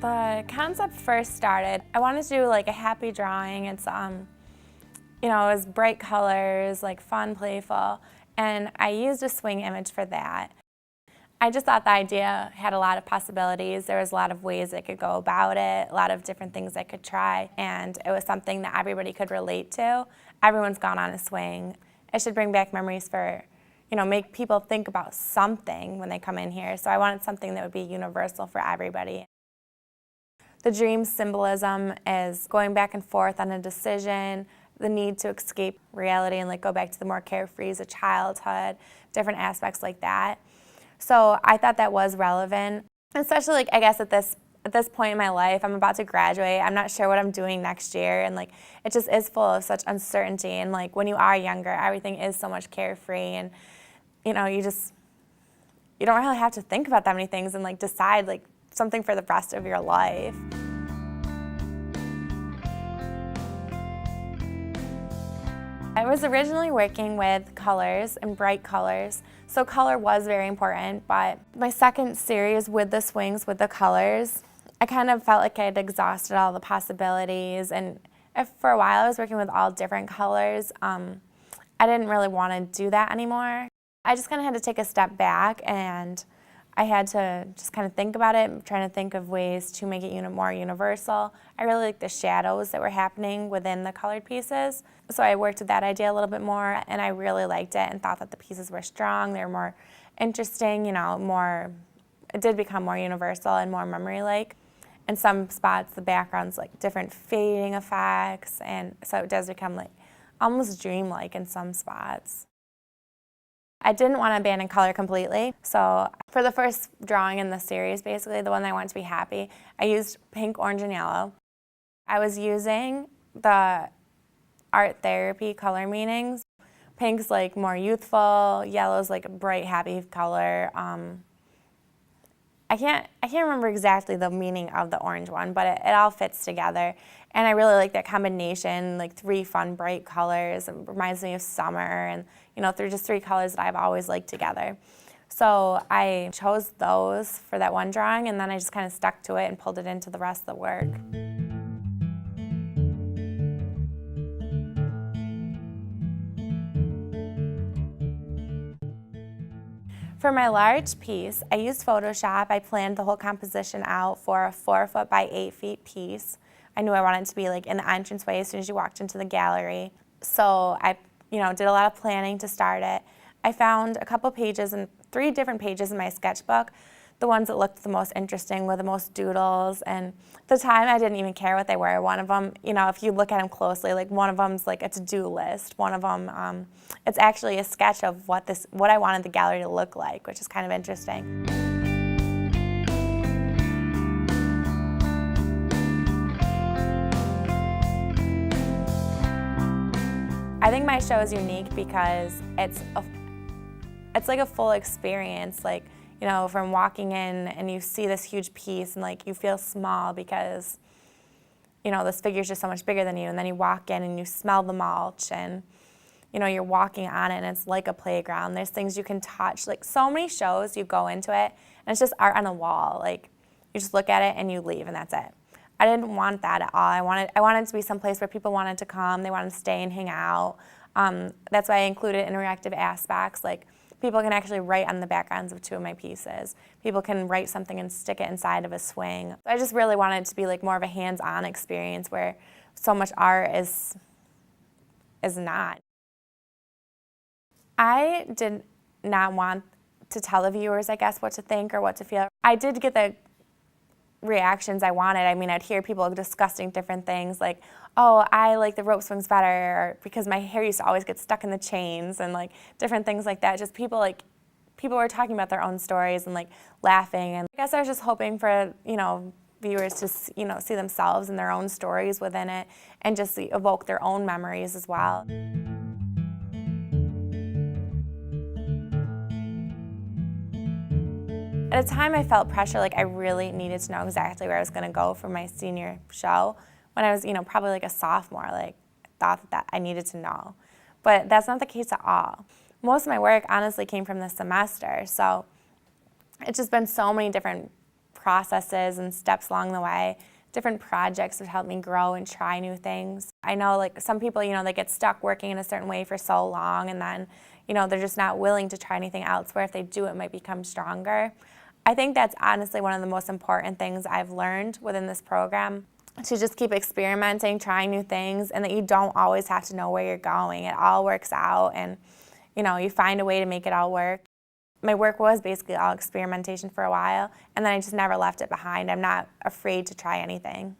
The concept first started, I wanted to do like a happy drawing. It's it was bright colors, like fun, playful, and I used a swing image for that. I just thought the idea had a lot of possibilities. There was a lot of ways I could go about it, a lot of different things I could try, and it was something that everybody could relate to. Everyone's gone on a swing. It should bring back memories for, make people think about something when they come in here. So I wanted something that would be universal for everybody. The dream symbolism is going back and forth on a decision, the need to escape reality and like go back to the more carefrees of childhood, different aspects like that. So I thought that was relevant, especially like I guess at this point in my life. I'm about to graduate. I'm not sure what I'm doing next year, and like it just is full of such uncertainty. And like when you are younger, everything is so much carefree, and you don't really have to think about that many things and like decide like something for the rest of your life. I was originally working with colors and bright colors, so color was very important, but my second series with the swings, with the colors, I kind of felt like I'd exhausted all the possibilities, and for a while I was working with all different colors. I didn't really want to do that anymore. I just kind of had to take a step back, and I had to just kind of think about it, trying to think of ways to make it more universal. I really liked the shadows that were happening within the colored pieces. So I worked with that idea a little bit more, and I really liked it and thought that the pieces were strong, they were more interesting, it did become more universal and more memory-like. In some spots, the background's like different fading effects, and so it does become like almost dreamlike in some spots. I didn't want to abandon color completely, so for the first drawing in the series, basically the one that I wanted to be happy, I used pink, orange, and yellow. I was using the art therapy color meanings. Pink's like more youthful, yellow's like a bright, happy color. I can't remember exactly the meaning of the orange one, but it all fits together. And I really like that combination, like three fun, bright colors. It reminds me of summer, and they're just three colors that I've always liked together. So I chose those for that one drawing, and then I just kind of stuck to it and pulled it into the rest of the work. For my large piece, I used Photoshop. I planned the whole composition out for a 4 foot by 8 feet piece. I knew I wanted it to be like in the entranceway as soon as you walked into the gallery. So I, did a lot of planning to start it. I found a couple pages and 3 different pages in my sketchbook. The ones that looked the most interesting were the most doodles, and at the time I didn't even care what they were. One of them, if you look at them closely, like one of them's like a to-do list. One of them, it's actually a sketch of what I wanted the gallery to look like, which is kind of interesting. I think my show is unique because it's like a full experience. Like, from walking in and you see this huge piece and like you feel small because, this figure's just so much bigger than you, and then you walk in and you smell the mulch, and you're walking on it and it's like a playground. There's things you can touch. Like so many shows, you go into it and it's just art on the wall. Like you just look at it and you leave and that's it. I didn't want that at all. I wanted it to be someplace where people wanted to come, they wanted to stay and hang out. That's why I included interactive aspects. Like people can actually write on the backgrounds of 2 of my pieces. People can write something and stick it inside of a swing. I just really wanted it to be like more of a hands-on experience where so much art is not. I did not want to tell the viewers, I guess, what to think or what to feel. I did get the reactions I wanted. I mean, I'd hear people discussing different things like, oh, I like the rope swings better, or because my hair used to always get stuck in the chains, and like different things like that. Just people were talking about their own stories and like laughing. And I guess I was just hoping for, viewers to, see themselves and their own stories within it and just evoke their own memories as well. At a time I felt pressure, like I really needed to know exactly where I was going to go for my senior show. When I was, probably like a sophomore, like I thought that I needed to know. But that's not the case at all. Most of my work honestly came from this semester, so it's just been so many different processes and steps along the way. Different projects have helped me grow and try new things. I know like some people, they get stuck working in a certain way for so long and then, they're just not willing to try anything else, where if they do, it might become stronger. I think that's honestly one of the most important things I've learned within this program, to just keep experimenting, trying new things, and that you don't always have to know where you're going. It all works out, and you find a way to make it all work. My work was basically all experimentation for a while, and then I just never left it behind. I'm not afraid to try anything.